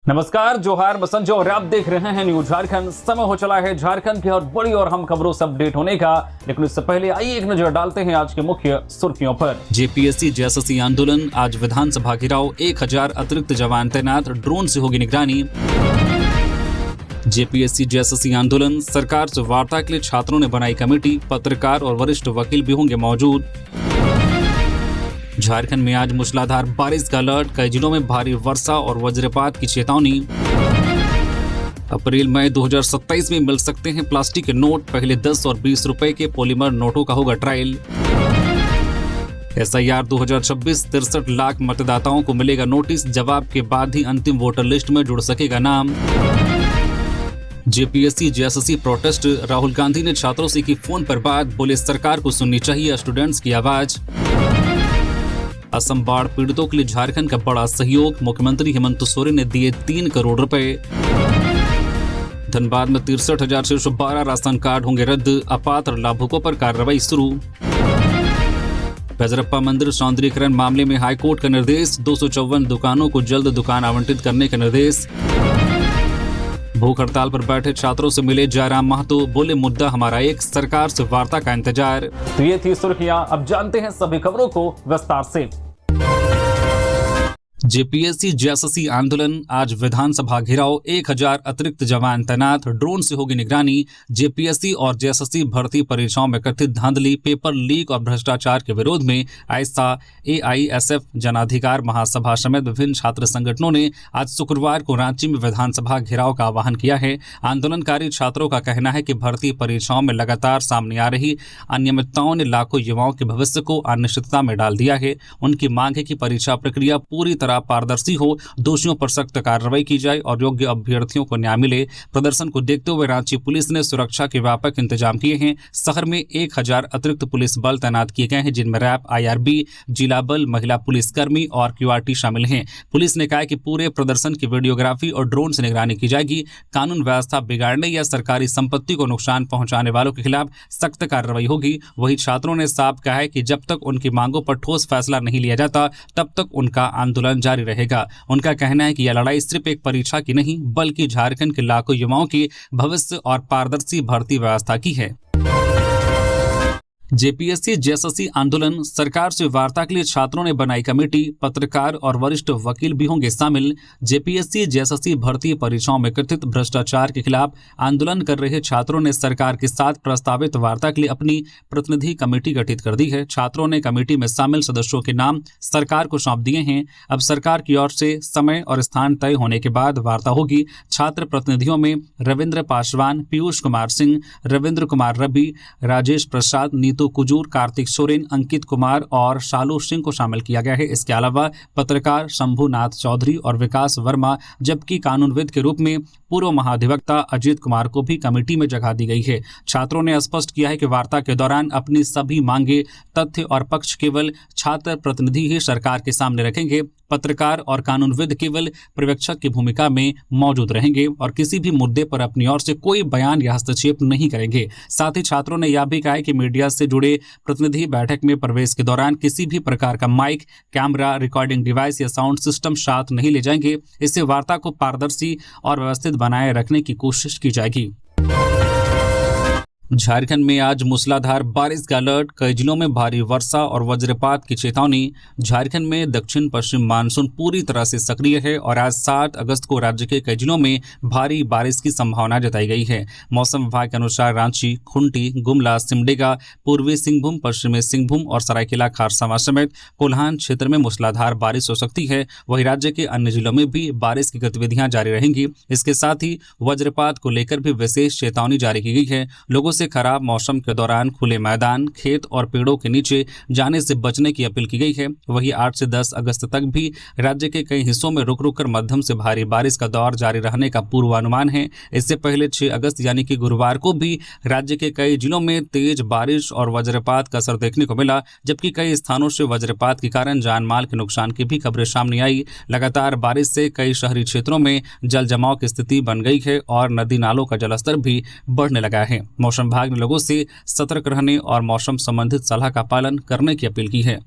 नमस्कार, जोहार, बसंजो और आप देख रहे हैं न्यूज झारखंड। समय हो चला है झारखंड की और बड़ी और हम खबरों से अपडेट होने का, लेकिन इससे पहले आइए एक नजर डालते हैं आज के मुख्य सुर्खियों पर। जेपीएससी जेएसएससी आंदोलन, आज विधानसभा घेराव, 1000 अतिरिक्त जवान तैनात, ड्रोन से होगी निगरानी। जेपीएससी जेएसएससी आंदोलन, सरकार से वार्ता के लिए छात्रों ने बनाई कमेटी, पत्रकार और वरिष्ठ वकील भी होंगे मौजूद। झारखंड में आज मूसलाधार बारिश का अलर्ट, कई जिलों में भारी वर्षा और वज्रपात की चेतावनी। अप्रैल मई 2027 में मिल सकते हैं प्लास्टिक के नोट, पहले 10 और 20 रुपए के पॉलीमर नोटों का होगा ट्रायल। SIR 2026, 63 लाख मतदाताओं को मिलेगा नोटिस, जवाब के बाद ही अंतिम वोटर लिस्ट में जुड़ सकेगा नाम। JPSC JSSC protest, Rahul Gandhi ने छात्रों से की फोन पर बात, बोले सरकार को सुननी चाहिए स्टूडेंट्स की आवाज। असम बाढ़ पीड़ितों के लिए झारखंड का बड़ा सहयोग, मुख्यमंत्री हेमंत सोरेन ने दिए 3 करोड़ रुपए। धनबाद में 63,612 राशन कार्ड होंगे रद्द, अपात्र लाभुकों पर कार्रवाई शुरू। बैजरप्पा मंदिर सौंदर्यीकरण मामले में हाईकोर्ट का निर्देश, 254 दुकानों को जल्द दुकान आवंटित करने का निर्देश। भूख हड़ताल पर बैठे छात्रों से मिले जयराम महतो, बोले मुद्दा हमारा एक, सरकार से वार्ता का इंतजार। तो ये थी सुर्खियां, अब जानते हैं सभी खबरों को विस्तार से। जेपीएससी जेएसएससी आंदोलन, आज विधानसभा घेराव, 1000 अतिरिक्त जवान तैनात, ड्रोन से होगी निगरानी। जेपीएससी और जेएसएससी भर्ती परीक्षाओं में कथित धांधली, पेपर लीक और भ्रष्टाचार के विरोध में आइसा, AISF, जन अधिकार महासभा समेत विभिन्न छात्र संगठनों ने आज शुक्रवार को रांची में विधानसभा घेराव का आह्वान किया है। आंदोलनकारी छात्रों का कहना है कि भर्ती परीक्षाओं में लगातार सामने आ रही अनियमितताओं ने लाखों युवाओं के भविष्य को अनिश्चितता में डाल दिया है। उनकी मांग है कि परीक्षा प्रक्रिया पूरी तरह पारदर्शी हो, दोषियों पर सख्त कार्रवाई की जाए और योग्य अभ्यर्थियों को न्याय मिले। प्रदर्शन को देखते हुए रांची पुलिस ने सुरक्षा के व्यापक इंतजाम किए हैं। शहर में 1000 अतिरिक्त पुलिस बल तैनात किए गए हैं, जिनमें रैप, IRB, जिला बल, महिला पुलिसकर्मी और QRT शामिल हैं। पुलिस ने कहा कि पूरे प्रदर्शन की वीडियोग्राफी और ड्रोन से निगरानी की जाएगी। कानून व्यवस्था बिगाड़ने या सरकारी संपत्ति को नुकसान पहुंचाने वालों के खिलाफ सख्त कार्रवाई होगी। वहीं छात्रों ने साफ कहा है कि जब तक उनकी मांगों पर ठोस फैसला नहीं लिया जाता, तब तक उनका आंदोलन जारी रहेगा। उनका कहना है कि यह लड़ाई सिर्फ एक परीक्षा की नहीं, बल्कि झारखंड के लाखों युवाओं के भविष्य और पारदर्शी भर्ती व्यवस्था की है। जेपीएससी जेएसएससी आंदोलन, सरकार से वार्ता के लिए छात्रों ने बनाई कमेटी, पत्रकार और वरिष्ठ वकील भी होंगे शामिल। जेपीएससी जेएसएससी भर्ती परीक्षाओं में कथित भ्रष्टाचार के खिलाफ आंदोलन कर रहे छात्रों ने सरकार के साथ प्रस्तावित वार्ता के लिए अपनी प्रतिनिधि कमेटी गठित कर दी है। छात्रों ने कमेटी में शामिल सदस्यों के नाम सरकार को सौंप दिए हैं। अब सरकार की ओर से समय और स्थान तय होने के बाद वार्ता होगी। छात्र प्रतिनिधियों में रविंद्र पासवान, पीयूष कुमार सिंह, रविंद्र कुमार रवि, राजेश प्रसाद, नीतू कुजूर, कार्तिक सोरेन, अंकित कुमार और शालू सिंह को शामिल किया गया है। इसके अलावा पत्रकार शंभुनाथ चौधरी और विकास वर्मा, जबकि कानूनविद के रूप में पूर्व महाधिवक्ता अजीत कुमार को भी कमेटी में जगह दी गई है। छात्रों ने स्पष्ट किया है कि वार्ता के दौरान अपनी सभी मांगे, तथ्य और पक्ष केवल छात्र प्रतिनिधि ही सरकार के सामने रखेंगे। पत्रकार और कानूनविद केवल पर्यवेक्षक की भूमिका में मौजूद रहेंगे और किसी भी मुद्दे पर अपनी ओर से कोई बयान या हस्तक्षेप नहीं करेंगे। साथ ही छात्रों ने यह भी कहा है कि मीडिया से जुड़े प्रतिनिधि बैठक में प्रवेश के दौरान किसी भी प्रकार का माइक, कैमरा, रिकॉर्डिंग डिवाइस या साउंड सिस्टम साथ नहीं ले जाएंगे। इससे वार्ता को पारदर्शी और व्यवस्थित बनाए रखने की कोशिश की जाएगी। झारखंड में आज मूसलाधार बारिश का अलर्ट, कई जिलों में भारी वर्षा और वज्रपात की चेतावनी। झारखंड में दक्षिण पश्चिम मानसून पूरी तरह से सक्रिय है और आज 7 अगस्त को राज्य के कई जिलों में भारी बारिश की संभावना जताई गई है। मौसम विभाग के अनुसार रांची, खूंटी, गुमला, सिमडेगा, पूर्वी सिंहभूम, पश्चिमी सिंहभूम और सरायकेला खरसावां समेत कोल्हान क्षेत्र में मूसलाधार बारिश हो सकती है। वहीं राज्य के अन्य जिलों में भी बारिश की गतिविधियां जारी रहेंगी। इसके साथ ही वज्रपात को लेकर भी विशेष चेतावनी जारी की गई है। लोगों से खराब मौसम के दौरान खुले मैदान, खेत और पेड़ों के नीचे जाने से बचने की अपील की गई है। वहीं 8 से 10 अगस्त तक भी राज्य के कई हिस्सों में रुक रुक कर मध्यम से भारी बारिश का दौर जारी रहने का पूर्वानुमान है। इससे पहले 6 अगस्त यानी कि गुरुवार को भी राज्य के कई जिलों में तेज बारिश और वज्रपात का असर देखने को मिला, जबकि कई स्थानों से वज्रपात के कारण जान माल के नुकसान की भी खबरें सामने आई। लगातार बारिश से कई शहरी क्षेत्रों में जल जमाव की स्थिति बन गई है और नदी नालों का जलस्तर भी बढ़ने लगा है। मौसम विभाग ने लोगों से सतर्क रहने और मौसम संबंधित सलाह का पालन करने की अपील की है।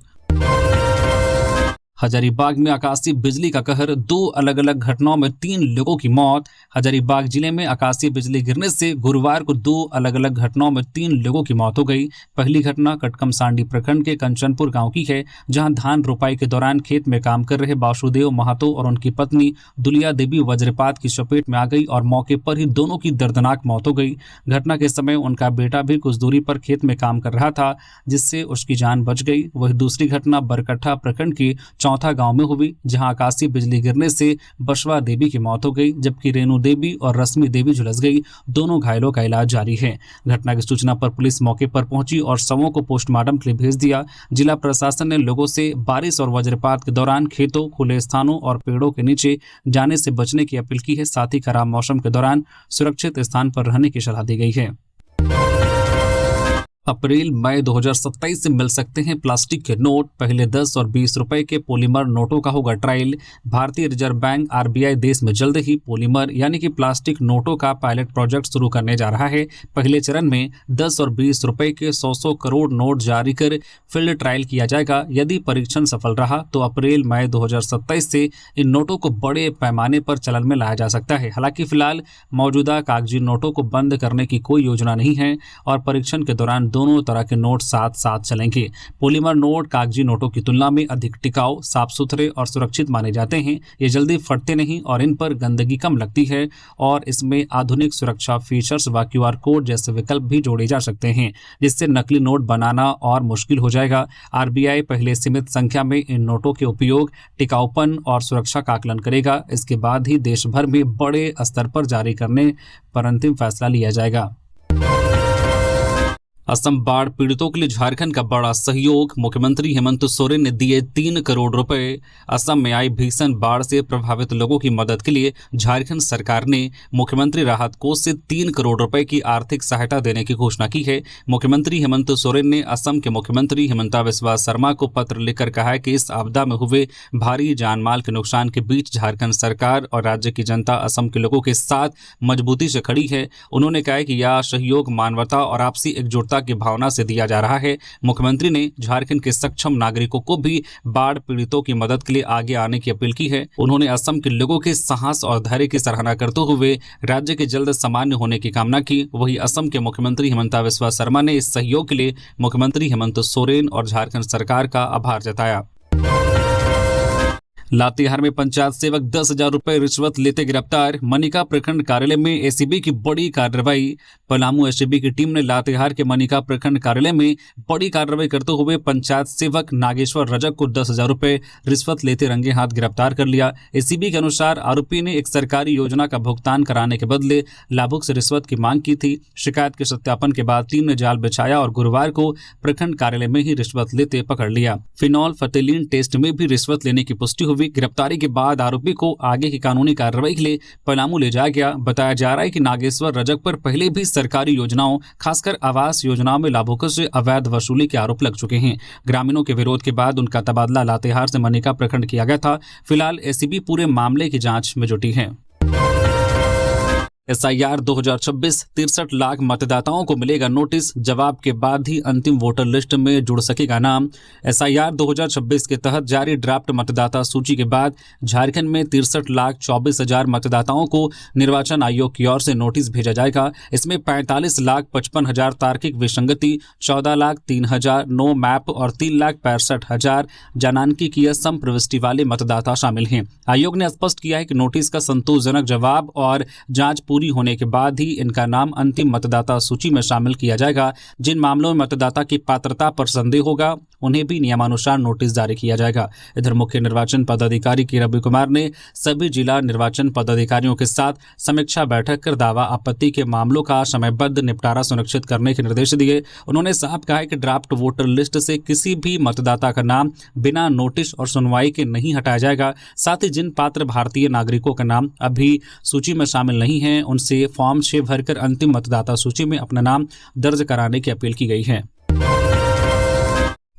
हजारीबाग में आकाशीय बिजली का कहर, 2 अलग अलग घटनाओं में 3 लोगों की मौत। हजारीबाग जिले में आकाशीय बिजली गिरने से गुरुवार को 2 अलग अलग घटनाओं में 3 लोगों की मौत हो गई। पहली घटना कटकमसांडी प्रखंड के कंचनपुर गांव की है, जहां धान रोपाई के दौरान खेत में काम कर रहे वासुदेव महातो और उनकी पत्नी दुलिया देवी वज्रपात की चपेट में आ गई और मौके पर ही दोनों की दर्दनाक मौत हो गई। घटना के समय उनका बेटा भी कुछ दूरी पर खेत में काम कर रहा था, जिससे उसकी जान बच गई। वही दूसरी घटना बरकट्ठा प्रखंड के चौथा गांव में हुई, जहां आकाशीय बिजली गिरने से बशवा देवी की मौत हो गई, जबकि रेणु देवी और रश्मि देवी झुलस गई। दोनों घायलों का इलाज जारी है। घटना की सूचना पर पुलिस मौके पर पहुंची और शवों को पोस्टमार्टम के लिए भेज दिया। जिला प्रशासन ने लोगों से बारिश और वज्रपात के दौरान खेतों, खुले स्थानों और पेड़ों के नीचे जाने से बचने की अपील की है। साथ ही खराब मौसम के दौरान सुरक्षित स्थान पर रहने की सलाह दी गई है। अप्रैल मई 2027 से मिल सकते हैं प्लास्टिक के नोट। पहले 10 और 20 रुपए के पॉलीमर नोटों का होगा ट्रायल। भारतीय रिजर्व बैंक RBI देश में जल्द ही पॉलीमर यानी कि प्लास्टिक नोटों का पायलट प्रोजेक्ट शुरू करने जा रहा है। पहले चरण में 10 और 20 रुपए के 100 करोड़ नोट जारी कर फील्ड ट्रायल किया जाएगा। यदि परीक्षण सफल रहा तो अप्रैल मई 2027 से इन नोटों को बड़े पैमाने पर चलन में लाया जा सकता है। हालांकि फिलहाल मौजूदा कागजी नोटों को बंद करने की कोई योजना नहीं है और परीक्षण के दौरान दोनों तरह के नोट साथ साथ चलेंगे। पॉलीमर नोट कागजी नोटों की तुलना में अधिक टिकाऊ, साफ सुथरे और सुरक्षित माने जाते हैं। ये जल्दी फटते नहीं और इन पर गंदगी कम लगती है और इसमें आधुनिक सुरक्षा फीचर्स व QR कोड जैसे विकल्प भी जोड़े जा सकते हैं, जिससे नकली नोट बनाना और मुश्किल हो जाएगा। RBI पहले सीमित संख्या में इन नोटों के उपयोग, टिकाऊपन और सुरक्षा का आकलन करेगा। इसके बाद ही देश भर में बड़े स्तर पर जारी करने पर अंतिम फैसला लिया जाएगा। असम बाढ़ पीड़ितों के लिए झारखंड का बड़ा सहयोग। मुख्यमंत्री हेमंत सोरेन ने दिए 3 करोड़ रुपए। असम में आई भीषण बाढ़ से प्रभावित लोगों की मदद के लिए झारखंड सरकार ने मुख्यमंत्री राहत कोष से 3 करोड़ रुपए की आर्थिक सहायता देने की घोषणा की है। मुख्यमंत्री हेमंत सोरेन ने असम के मुख्यमंत्री हिमंता बिस्वा शर्मा को पत्र लिखकर कहा है कि इस आपदा में हुए भारी जानमाल के नुकसान के बीच झारखंड सरकार और राज्य की जनता असम के लोगों के साथ मजबूती से खड़ी है। उन्होंने कहा कि यह सहयोग मानवता और आपसी एकजुटता की भावना से दिया जा रहा है। मुख्यमंत्री ने झारखंड के सक्षम नागरिकों को भी बाढ़ पीड़ितों की मदद के लिए आगे आने की अपील की है। उन्होंने असम के लोगों के साहस और धैर्य की सराहना करते हुए राज्य के जल्द सामान्य होने की कामना की। वहीं असम के मुख्यमंत्री हिमंता बिस्वा शर्मा ने इस सहयोग के लिए मुख्यमंत्री हेमंत सोरेन और झारखंड सरकार का आभार जताया। लातेहार में पंचायत सेवक 10,000 रुपए रिश्वत लेते गिरफ्तार। मनिका प्रखंड कार्यालय में ACB की बड़ी कार्रवाई। पलामू ACB की टीम ने लातेहार के मनिका प्रखंड कार्यालय में बड़ी कार्रवाई करते हुए पंचायत सेवक नागेश्वर रजक को 10,000 रुपए रिश्वत लेते रंगे हाथ गिरफ्तार कर लिया। ACB के अनुसार आरोपी ने एक सरकारी योजना का भुगतान कराने के बदले लाभुक से रिश्वत की मांग की थी। शिकायत के सत्यापन के बाद टीम ने जाल बिछाया और गुरुवार को प्रखंड कार्यालय में ही रिश्वत लेते पकड़ लिया। फिनॉल फतेलिन टेस्ट में भी रिश्वत लेने की पुष्टि हुई। गिरफ्तारी के बाद आरोपी को आगे की कानूनी कार्रवाई के लिए पलामू ले जाया गया। बताया जा रहा है कि नागेश्वर रजक पर पहले भी सरकारी योजनाओं, खासकर आवास योजनाओं में लाभुकों से अवैध वसूली के आरोप लग चुके हैं। ग्रामीणों के विरोध के बाद उनका तबादला लातेहार से मनिका प्रखंड किया गया था। फिलहाल ACB पूरे मामले की जांच में जुटी है। SIR 2026 63 लाख मतदाताओं को मिलेगा नोटिस। जवाब के बाद ही अंतिम वोटर लिस्ट में जुड़ सकेगा नाम। SIR 2026 के तहत जारी ड्राफ्ट मतदाता सूची के बाद झारखंड में 63,24,000 मतदाताओं को निर्वाचन आयोग की ओर से नोटिस भेजा जाएगा। इसमें 45,55,000 तार्किक विसंगति, 14,03,000 नो मैप और 3,65,000 जनांकीय सम प्रविष्टि वाले मतदाता शामिल हैं। आयोग ने स्पष्ट किया है कि नोटिस का संतोषजनक जवाब और जांच पूरी होने के बाद ही इनका नाम अंतिम मतदाता सूची में शामिल किया जाएगा। जिन मामलों में मतदाता की पात्रता पर संदेह होगा उन्हें भी नियमानुसार नोटिस जारी किया जाएगा। इधर मुख्य निर्वाचन पदाधिकारी के रवि कुमार ने सभी जिला निर्वाचन पदाधिकारियों के साथ समीक्षा बैठक कर दावा आपत्ति के मामलों का समयबद्ध निपटारा सुनिश्चित करने के निर्देश दिए। उन्होंने साफ कहा कि ड्राफ्ट वोटर लिस्ट से किसी भी मतदाता का नाम बिना नोटिस और सुनवाई के नहीं हटाया जाएगा। साथ ही जिन पात्र भारतीय नागरिकों का नाम अभी सूची में शामिल नहीं है उनसे फॉर्म 6 भरकर अंतिम मतदाता सूची में अपना नाम दर्ज कराने की अपील की गई है।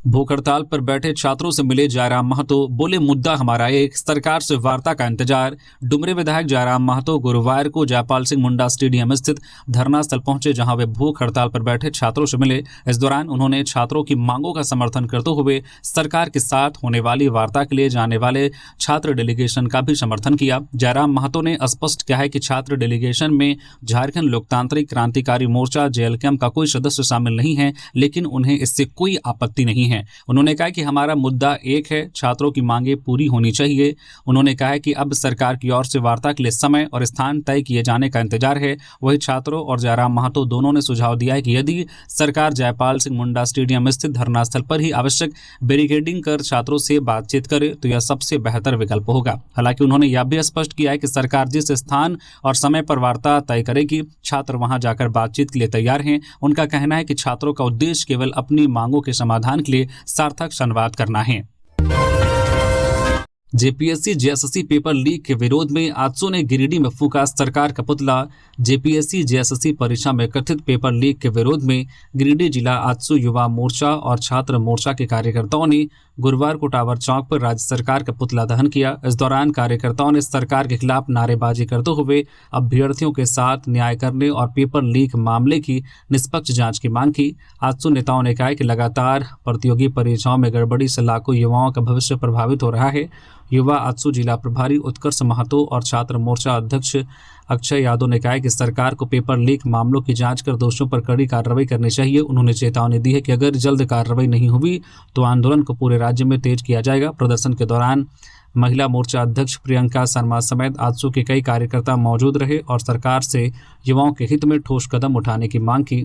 भूख हड़ताल पर बैठे छात्रों से मिले जयराम महतो, बोले मुद्दा हमारा एक, सरकार से वार्ता का इंतजार। डुमरे विधायक जयराम महतो गुरुवार को जयपाल सिंह मुंडा स्टेडियम स्थित धरना स्थल पहुंचे, जहां वे भूख हड़ताल पर बैठे छात्रों से मिले। इस दौरान उन्होंने छात्रों की मांगों का समर्थन करते हुए सरकार के साथ होने वाली वार्ता के लिए जाने वाले छात्र डेलीगेशन का भी समर्थन किया। जयराम महतो ने स्पष्ट किया है कि छात्र डेलीगेशन में झारखंड लोकतांत्रिक क्रांतिकारी मोर्चा जेएलकेएम का कोई सदस्य शामिल नहीं है, लेकिन उन्हें इससे कोई आपत्ति नहीं है। उन्होंने कहा कि हमारा मुद्दा एक है, छात्रों की मांगें पूरी होनी चाहिए। उन्होंने कहा कि अब सरकार की ओर से वार्ता के लिए समय और स्थान तय किए जाने का इंतजार है। वही छात्रों और जयराम महतो दोनों ने सुझाव दिया है कि यदि सरकार जयपाल सिंह मुंडा स्टेडियम स्थित धरना स्थल पर ही आवश्यक बैरिकेडिंग कर छात्रों से बातचीत करे तो यह सबसे बेहतर विकल्प होगा। हालांकि उन्होंने यह भी स्पष्ट किया है कि सरकार जिस स्थान और समय पर वार्ता तय करेगी, छात्र वहां जाकर बातचीत के लिए तैयार हैं। उनका कहना है कि छात्रों का उद्देश्य केवल अपनी मांगों के समाधान के लिए सार्थक संवाद करना है। जेपीएससी जेएसएससी पेपर लीक के विरोध में आजसू ने गिरिडीह में फूंका सरकार का पुतला। जेपीएससी जेएसएससी परीक्षा में कथित पेपर लीक के विरोध में गिरिडीह जिला आजसू युवा मोर्चा और छात्र मोर्चा के कार्यकर्ताओं ने गुरुवार को टावर चौक पर राज्य सरकार का पुतला दहन किया। इस दौरान कार्यकर्ताओं ने सरकार के खिलाफ नारेबाजी करते हुए अभ्यर्थियों के साथ न्याय करने और पेपर लीक मामले की निष्पक्ष जांच की मांग की। आजसू नेताओं ने कहा कि लगातार प्रतियोगी परीक्षाओं में गड़बड़ी से लाखों युवाओं का भविष्य प्रभावित हो रहा है। युवा आजसू जिला प्रभारी उत्कर्ष महतो और छात्र मोर्चा अध्यक्ष अक्षय यादव ने कहा कि सरकार को पेपर लीक मामलों की जांच कर दोषियों पर कड़ी कार्रवाई करनी चाहिए। उन्होंने चेतावनी दी है कि अगर जल्द कार्रवाई नहीं हुई तो आंदोलन को पूरे राज्य में तेज किया जाएगा। प्रदर्शन के दौरान महिला मोर्चा अध्यक्ष प्रियंका शर्मा समेत आजसू के कई कार्यकर्ता मौजूद रहे और सरकार से युवाओं के हित में ठोस कदम उठाने की मांग की।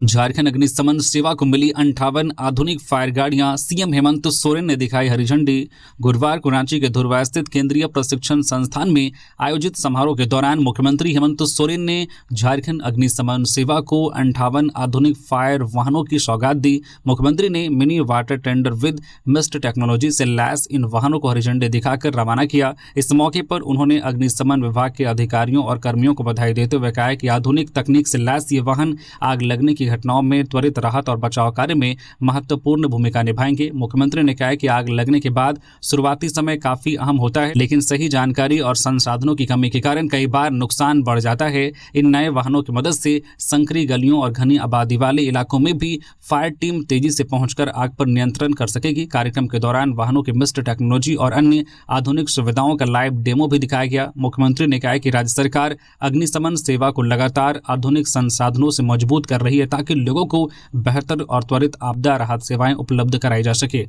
झारखंड अग्निशमन सेवा को मिली 58 आधुनिक फायर गाड़ियां, सीएम हेमंत सोरेन ने दिखाई हरी झंडी। गुरुवार को रांची के धुरवा स्थित केंद्रीय प्रशिक्षण संस्थान में आयोजित समारोह के दौरान मुख्यमंत्री हेमंत सोरेन ने झारखंड अग्निशमन सेवा को 58 आधुनिक फायर वाहनों की सौगात दी। मुख्यमंत्री ने mini water tender with mist technology से लैस इन वाहनों को हरी झंडी दिखाकर रवाना किया। इस मौके पर उन्होंने अग्निशमन विभाग के अधिकारियों और कर्मियों को बधाई देते हुए कहा कि आधुनिक तकनीक से लैस ये वाहन आग लगने की घटनाओं में त्वरित राहत और बचाव कार्य में महत्वपूर्ण भूमिका निभाएंगे। मुख्यमंत्री ने कहा कि आग लगने के बाद शुरुआती समय काफी अहम होता है, लेकिन सही जानकारी और संसाधनों की कमी के कारण कई बार नुकसान बढ़ जाता है। इन नए वाहनों की मदद से संकरी गलियों और घनी आबादी वाले इलाकों में भी फायर टीम तेजी से पहुंचकर आग पर नियंत्रण कर सकेगी। कार्यक्रम के दौरान वाहनों की मिस्ट टेक्नोलॉजी और अन्य आधुनिक सुविधाओं का लाइव डेमो भी दिखाया गया। मुख्यमंत्री ने कहा कि राज्य सरकार अग्निशमन सेवा को लगातार आधुनिक संसाधनों से मजबूत कर रही है ताकि लोगों को बेहतर और त्वरित आपदा राहत सेवाएं उपलब्ध कराई जा सके।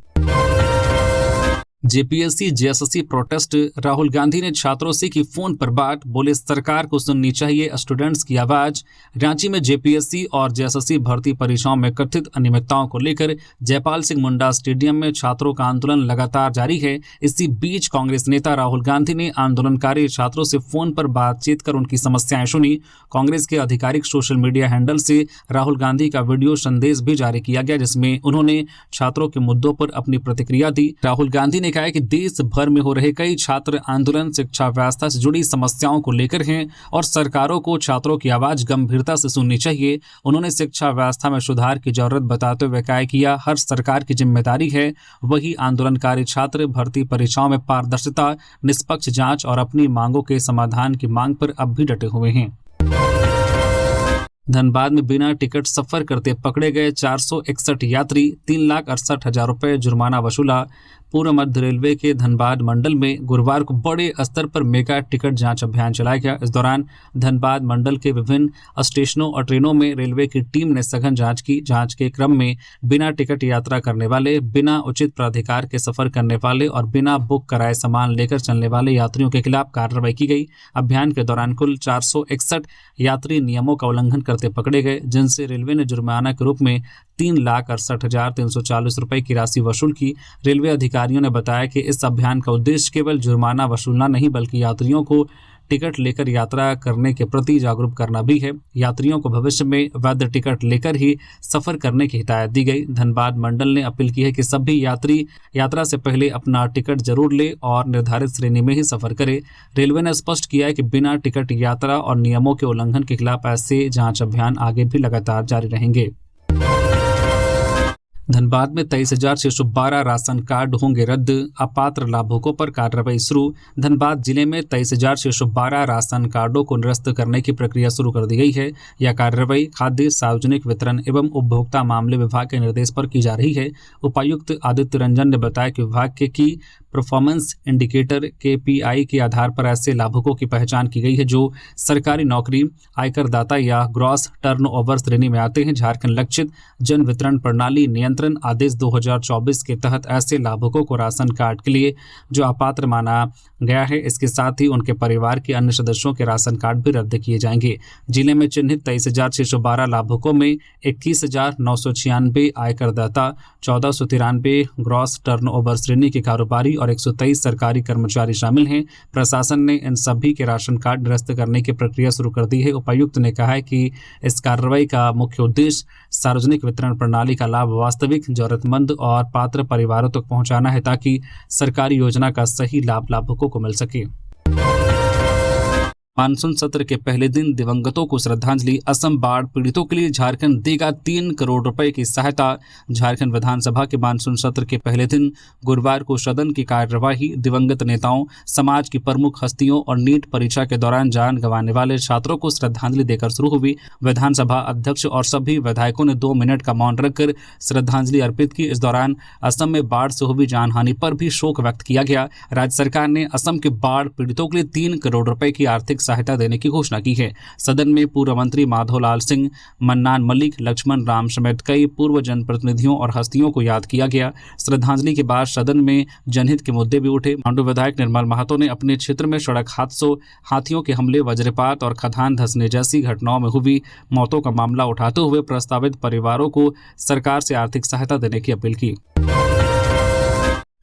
JPSC JSSC protest, Rahul Gandhi ने छात्रों से की फोन पर बात, बोले सरकार को सुननी चाहिए स्टूडेंट्स की आवाज। रांची में जेपीएससी और जेएसएससी भर्ती परीक्षाओं में कथित अनियमितताओं को लेकर जयपाल सिंह मुंडा स्टेडियम में छात्रों का आंदोलन लगातार जारी है। इसी बीच कांग्रेस नेता राहुल गांधी ने आंदोलनकारी छात्रों से फोन पर बातचीत कर उनकी समस्याएं सुनी। कांग्रेस के आधिकारिक सोशल मीडिया हैंडल से राहुल गांधी का वीडियो संदेश भी जारी किया गया, जिसमें उन्होंने छात्रों के मुद्दों पर अपनी प्रतिक्रिया दी। राहुल गांधी ने कहा कि देश भर में हो रहे कई छात्र आंदोलन शिक्षा व्यवस्था से जुड़ी समस्याओं को लेकर हैं और सरकारों को छात्रों की आवाज गंभीरता से सुननी चाहिए। उन्होंने शिक्षा व्यवस्था में सुधार की जरूरत बताते हुए कहा कि यह हर सरकार की जिम्मेदारी है। वही आंदोलनकारी छात्र भर्ती परीक्षाओं में पारदर्शिता, निष्पक्ष जांच और अपनी मांगों के समाधान की मांग पर अब भी डटे हुए हैं। धनबाद में बिना टिकट सफर करते पकड़े गए 461 यात्री, 3,68,000 रुपये जुर्माना वसूला। पूर्व मध्य रेलवे के धनबाद मंडल में गुरुवार को बड़े स्तर पर मेगा टिकट जांच अभियान चलाया गया। इस दौरान धनबाद मंडल के विभिन्न स्टेशनों और ट्रेनों में रेलवे की टीम ने सघन जांच की। जांच के क्रम में बिना टिकट यात्रा करने वाले, बिना उचित प्राधिकार के सफर करने वाले और बिना बुक कराए सामान लेकर चलने वाले यात्रियों के खिलाफ कार्रवाई की गई। अभियान के दौरान कुल 461 यात्री नियमों का उल्लंघन करते पकड़े गए, जिनसे रेलवे ने जुर्माना के रूप में 3,68,340 रुपये की राशि वसूल की। रेलवे अधिकारियों ने बताया कि इस अभियान का उद्देश्य केवल जुर्माना वसूलना नहीं, बल्कि यात्रियों को टिकट लेकर यात्रा करने के प्रति जागरूक करना भी है। यात्रियों को भविष्य में वैध टिकट लेकर ही सफर करने की हिदायत दी गई। धनबाद मंडल ने अपील की है कि सभी यात्री यात्रा से पहले अपना टिकट जरूर ले और निर्धारित श्रेणी में ही सफर करे। रेलवे ने स्पष्ट किया है कि बिना टिकट यात्रा और नियमों के उल्लंघन के खिलाफ ऐसे जांच अभियान आगे भी लगातार जारी रहेंगे। धनबाद में 23,612 राशन कार्ड होंगे रद्द, अपात्र लाभुकों पर कार्रवाई शुरू। धनबाद जिले में 23,612 राशन कार्डों को निरस्त करने की प्रक्रिया शुरू कर दी गई है। यह कार्रवाई खाद्य सार्वजनिक वितरण एवं उपभोक्ता मामले विभाग के निर्देश पर की जा रही है। उपायुक्त आदित्य रंजन ने बताया कि विभाग की परफॉर्मेंस इंडिकेटर KPI के आधार पर ऐसे लाभुकों की पहचान की गई है जो सरकारी नौकरी, आयकरदाता या ग्रॉस टर्नओवर श्रेणी में आते हैं। झारखंड लक्षित जन वितरण प्रणाली नियंत्रण आदेश 2024 के तहत ऐसे लाभुकों को राशन कार्ड के लिए जो अपात्र माना गया है, इसके साथ ही उनके परिवार के अन्य सदस्यों के राशन कार्ड भी रद्द किए जाएंगे। जिले में चिन्हित 23,612 लाभुकों में 21,996 आयकरदाता, 1,493 ग्रॉस टर्नओवर श्रेणी के कारोबारी और 123 सरकारी कर्मचारी शामिल हैं। प्रशासन ने इन सभी के राशन कार्ड निरस्त करने की प्रक्रिया शुरू कर दी है। उपायुक्त ने कहा है कि इस कार्रवाई का मुख्य उद्देश्य सार्वजनिक वितरण प्रणाली का लाभ वास्तविक जरूरतमंद और पात्र परिवारों तक पहुंचाना है ताकि सरकारी योजना का सही लाभ लाभुकों को मिल सके। मानसून सत्र के पहले दिन दिवंगतों को श्रद्धांजलि, असम बाढ़ पीड़ितों के लिए झारखंड देगा 3 करोड़ रुपए की सहायता। झारखंड विधानसभा के मानसून सत्र के पहले दिन गुरुवार को सदन की कार्यवाही दिवंगत नेताओं, समाज की प्रमुख हस्तियों और नीट परीक्षा के दौरान जान गंवाने वाले छात्रों को श्रद्धांजलि देकर शुरू हुई। विधानसभा अध्यक्ष और सभी विधायकों ने 2 मिनट का मौन रखकर श्रद्धांजलि अर्पित की। इस दौरान असम में बाढ़ से हुई जानहानि पर भी शोक व्यक्त किया गया। राज्य सरकार ने असम के बाढ़ पीड़ितों के लिए 3 करोड़ रुपए की आर्थिक सहायता देने की घोषणा की है। सदन में पूर्व मंत्री माधोलाल सिंह, मन्नान मलिक, लक्ष्मण राम समेत कई पूर्व जनप्रतिनिधियों और हस्तियों को याद किया गया। श्रद्धांजलि के बाद सदन में जनहित के मुद्दे भी उठे। मांडू विधायक निर्मल महातो ने अपने क्षेत्र में सड़क हादसों, हाथियों के हमले, वज्रपात और खदान धंसने जैसी घटनाओं में हुई मौतों का मामला उठाते हुए प्रस्तावित परिवारों को सरकार से आर्थिक सहायता देने की अपील की।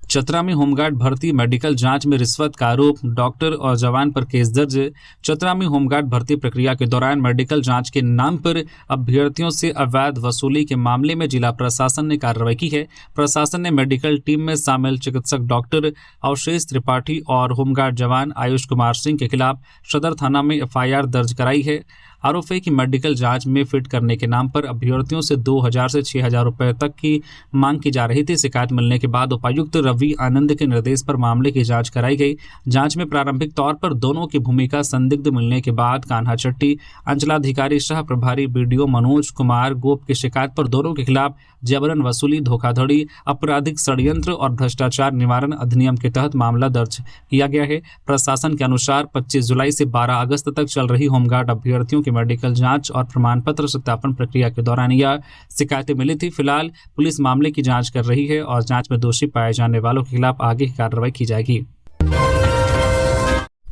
चतरा में होमगार्ड भर्ती मेडिकल जांच में रिश्वत का आरोप, डॉक्टर और जवान पर केस दर्ज। चतरा में होमगार्ड भर्ती प्रक्रिया के दौरान मेडिकल जांच के नाम पर अभ्यर्थियों से अवैध वसूली के मामले में जिला प्रशासन ने कार्रवाई की है। प्रशासन ने मेडिकल टीम में शामिल चिकित्सक डॉक्टर अवशेष त्रिपाठी और होमगार्ड जवान आयुष कुमार सिंह के खिलाफ सदर थाना में FIR दर्ज कराई है। आरोप है कि मेडिकल जांच में फिट करने के नाम पर अभ्यर्थियों से 2,000 से 6,000 रुपए तक की मांग की जा रही थी। शिकायत मिलने के बाद उपायुक्त रवि आनंद के निर्देश पर मामले की जांच कराई गई। जांच में प्रारंभिक तौर पर दोनों की भूमिका संदिग्ध मिलने के बाद कान्हा चट्टी, अंचलाधिकारी सह प्रभारी BDO मनोज कुमार गोप की शिकायत पर दोनों के खिलाफ जबरन वसूली, धोखाधड़ी, आपराधिक षड्यंत्र और भ्रष्टाचार निवारण अधिनियम के तहत मामला दर्ज किया गया है। प्रशासन के अनुसार 25 जुलाई से 12 अगस्त तक चल रही होमगार्ड अभ्यर्थियों की मेडिकल जांच और प्रमाण पत्र सत्यापन प्रक्रिया के दौरान यह शिकायतें मिली थी। फिलहाल पुलिस मामले की जांच कर रही है और जांच में दोषी पाए जाने वालों के खिलाफ आगे की कार्रवाई की जाएगी।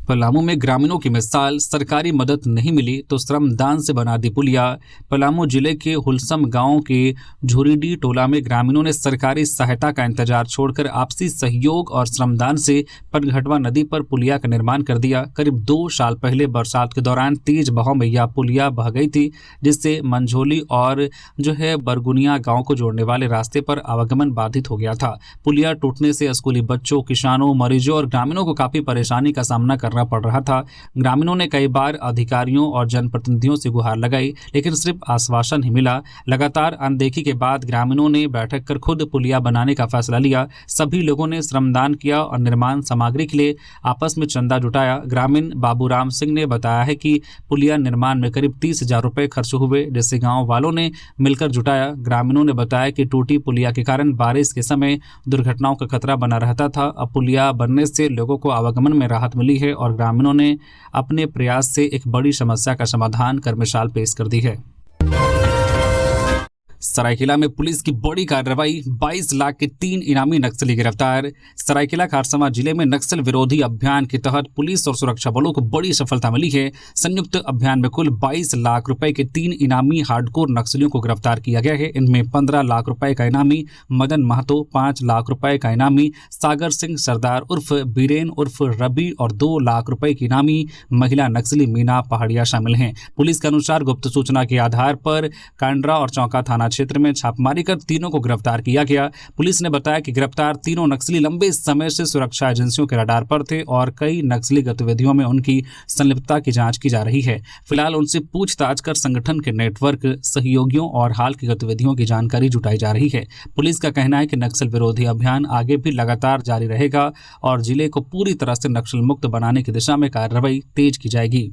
पलामू में ग्रामीणों की मिसाल, सरकारी मदद नहीं मिली तो श्रमदान से बना दी पुलिया। पलामू जिले के हुलसम गांव के झुरीडी टोला में ग्रामीणों ने सरकारी सहायता का इंतजार छोड़कर आपसी सहयोग और श्रमदान से पनघटवा नदी पर पुलिया का निर्माण कर दिया। करीब 2 साल पहले बरसात के दौरान तेज बहाव में यह पुलिया बह गई थी, जिससे मंझोली और बरगुनिया गाँव को जोड़ने वाले रास्ते पर आवागमन बाधित हो गया था। पुलिया टूटने से स्कूली बच्चों, किसानों, मरीजों और ग्रामीणों को काफी परेशानी का सामना करना पड़ रहा था। ग्रामीणों ने कई बार अधिकारियों और जनप्रतिनिधियों से गुहार लगाई, लेकिन सिर्फ आश्वासन ही मिला। लगातार अनदेखी के बाद ग्रामीणों ने बैठक कर खुद पुलिया बनाने का फैसला लिया। सभी लोगों ने श्रमदान किया और निर्माण सामग्री के लिए आपस में चंदा जुटाया। ग्रामीण बाबूराम सिंह ने बताया है कि पुलिया निर्माण में करीब 30,000 रुपए खर्च हुए, जिसे गाँव वालों ने मिलकर जुटाया। ग्रामीणों ने बताया कि टूटी पुलिया के कारण बारिश के समय दुर्घटनाओं का खतरा बना रहता था। अब पुलिया बनने से लोगों को आवागमन में राहत मिली है और ग्रामीणों ने अपने प्रयास से एक बड़ी समस्या का समाधान कर मिसाल पेश कर दी है। सरायकेला में पुलिस की बड़ी कार्रवाई, 22 लाख के 3 इनामी नक्सली गिरफ्तार। सरायकेला खारसमा जिले में नक्सल विरोधी अभियान के तहत पुलिस और सुरक्षा बलों को बड़ी सफलता मिली है। संयुक्त अभियान में कुल 22 लाख रुपए के 3 इनामी हार्डकोर नक्सलियों को गिरफ्तार किया गया है। इनमें 15 लाख रुपए का इनामी मदन महतो, 5 लाख रुपए का इनामी सागर सिंह सरदार उर्फ बीरेन उर्फ रवि और 2 लाख रुपए की इनामी महिला नक्सली मीना पहाड़िया शामिल हैं। पुलिस के अनुसार गुप्त सूचना के आधार पर कांड्रा और चौका थाना क्षेत्र में छापेमारी कर तीनों को गिरफ्तार किया गया। पुलिस ने बताया कि गिरफ्तार तीनों नक्सली लंबे समय से सुरक्षा एजेंसियों के रडार पर थे और कई नक्सली गतिविधियों में उनकी संलिप्तता की जांच की जा रही है। फिलहाल उनसे पूछताछ कर संगठन के नेटवर्क, सहयोगियों और हाल की गतिविधियों की जानकारी जुटाई जा रही है। पुलिस का कहना है कि नक्सल विरोधी अभियान आगे भी लगातार जारी रहेगा और जिले को पूरी तरह से नक्सल मुक्त बनाने की दिशा में कार्रवाई तेज की जाएगी।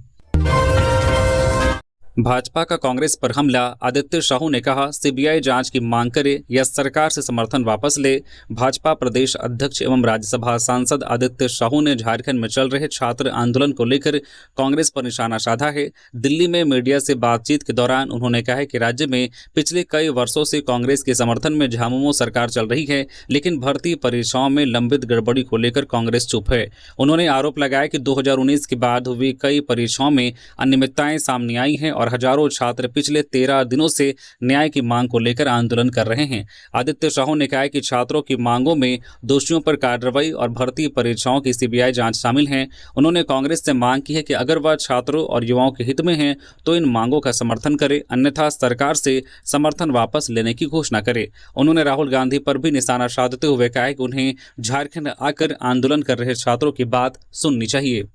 भाजपा का कांग्रेस पर हमला, आदित्य साहू ने कहा सीबीआई जांच की मांग करे या सरकार से समर्थन वापस ले। भाजपा प्रदेश अध्यक्ष एवं राज्यसभा सांसद आदित्य साहू ने झारखंड में चल रहे छात्र आंदोलन को लेकर कांग्रेस पर निशाना साधा है। दिल्ली में मीडिया से बातचीत के दौरान उन्होंने कहा कि राज्य में पिछले कई वर्षों से कांग्रेस के समर्थन में झामुमो सरकार चल रही है, लेकिन भर्ती परीक्षाओं में लंबित गड़बड़ी को लेकर कांग्रेस चुप है। उन्होंने आरोप लगाया कि 2019 के बाद हुई कई परीक्षाओं में अनियमितताएं सामने आई हैं और हजारों छात्र पिछले 13 दिनों से न्याय की मांग को लेकर आंदोलन कर रहे हैं। आदित्य साहू ने कहा कि छात्रों की मांगों में दोषियों पर कार्रवाई और भर्ती परीक्षाओं की सीबीआई जांच शामिल है। उन्होंने कांग्रेस से मांग की है कि अगर वह छात्रों और युवाओं के हित में है तो इन मांगों का समर्थन करे, अन्यथा सरकार से समर्थन वापस लेने की घोषणा करे। उन्होंने राहुल गांधी पर भी निशाना साधते हुए कहा कि उन्हें झारखंड आकर आंदोलन कर रहे छात्रों की बात सुननी चाहिए।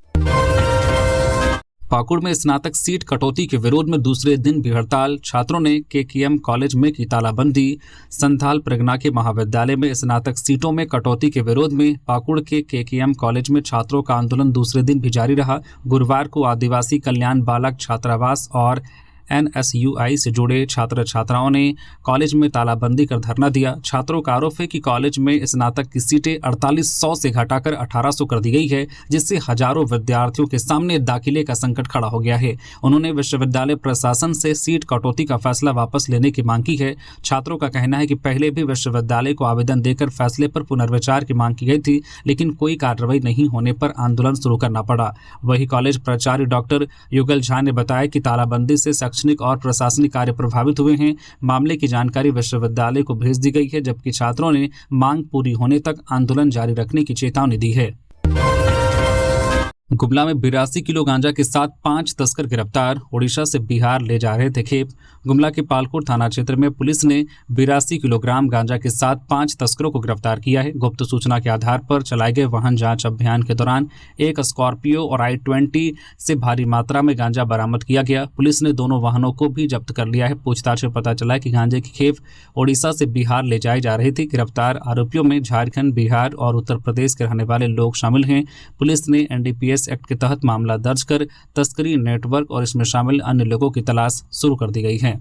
पाकुड़ में स्नातक सीट कटौती के विरोध में दूसरे दिन भी हड़ताल, छात्रों ने केकेएम कॉलेज में की तालाबंदी। संथाल प्रगना के महाविद्यालय में स्नातक सीटों में कटौती के विरोध में पाकुड़ के केकेएम कॉलेज में छात्रों का आंदोलन दूसरे दिन भी जारी रहा। गुरुवार को आदिवासी कल्याण बालक छात्रावास और NSUI से जुड़े छात्र छात्राओं ने कॉलेज में तालाबंदी कर धरना दिया। छात्रों का आरोप है कि कॉलेज में स्नातक की सीटें 4800 से घटाकर 1800 कर दी गई है, जिससे हजारों विद्यार्थियों के सामने दाखिले का संकट खड़ा हो गया है। उन्होंने विश्वविद्यालय प्रशासन से सीट कटौती का फैसला वापस लेने की मांग की है। छात्रों का कहना है कि पहले भी विश्वविद्यालय को आवेदन देकर फैसले पर पुनर्विचार की मांग की गई थी, लेकिन कोई कार्रवाई नहीं होने पर आंदोलन शुरू करना पड़ा। वही कॉलेज प्राचार्य डॉक्टर युगल झा ने बताया कि तालाबंदी से शैक्षणिक और प्रशासनिक कार्य प्रभावित हुए हैं। मामले की जानकारी विश्वविद्यालय को भेज दी गई है, जबकि छात्रों ने मांग पूरी होने तक आंदोलन जारी रखने की चेतावनी दी है। गुमला में 82 किलो गांजा के साथ 5 तस्कर गिरफ्तार, ओडिशा से बिहार ले जा रहे थे खेप। गुमला के पालकोट थाना क्षेत्र में पुलिस ने 82 किलोग्राम गांजा के साथ 5 तस्करों को गिरफ्तार किया है। गुप्त सूचना के आधार पर चलाए गए वाहन जांच अभियान के दौरान एक स्कॉर्पियो और i20 से भारी मात्रा में गांजा बरामद किया गया। पुलिस ने दोनों वाहनों को भी जब्त कर लिया है। पूछताछ में पता चला कि गांजे की खेप ओडिशा से बिहार ले जाई जा रही थी। गिरफ्तार आरोपियों में झारखंड, बिहार और उत्तर प्रदेश के रहने वाले लोग शामिल हैं। पुलिस ने NDPS एक्ट के तहत मामला दर्ज कर तस्करी नेटवर्क और इसमें शामिल अन्य लोगों की तलाश शुरू कर दी गई है।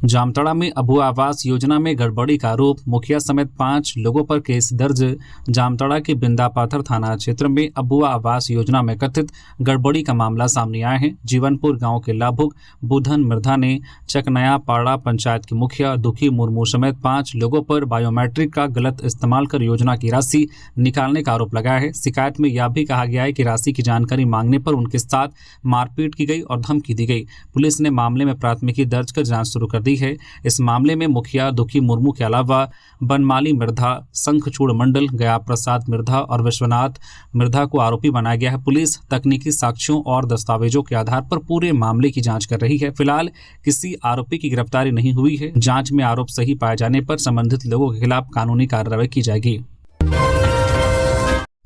जामताड़ा में अभुआ आवास योजना में गड़बड़ी का आरोप, मुखिया समेत 5 लोगों पर केस दर्ज। जामताड़ा के बिंदापाथर थाना क्षेत्र में अभुआ आवास योजना में कथित गड़बड़ी का मामला सामने आया है। जीवनपुर गांव के लाभुक बुधन मृधा ने चकनया पाड़ा पंचायत के मुखिया दुखी मुर्मू समेत 5 लोगों पर बायोमेट्रिक का गलत इस्तेमाल कर योजना की राशि निकालने का आरोप लगाया है। शिकायत में यह भी कहा गया है कि राशि की जानकारी मांगने पर उनके साथ मारपीट की गई और धमकी दी गई। पुलिस ने मामले में प्राथमिकी दर्ज कर जाँच शुरू कर दी है। इस मामले में मुखिया दुखी मुर्मू के अलावा बनमाली मृधा, शंखचूड़ मंडल, गया प्रसाद मृधा और विश्वनाथ मृधा को आरोपी बनाया गया है। पुलिस तकनीकी साक्ष्यों और दस्तावेजों के आधार पर पूरे मामले की जांच कर रही है। फिलहाल किसी आरोपी की गिरफ्तारी नहीं हुई है। जांच में आरोप सही पाए जाने पर संबंधित लोगों के खिलाफ कानूनी कार्रवाई की जाएगी।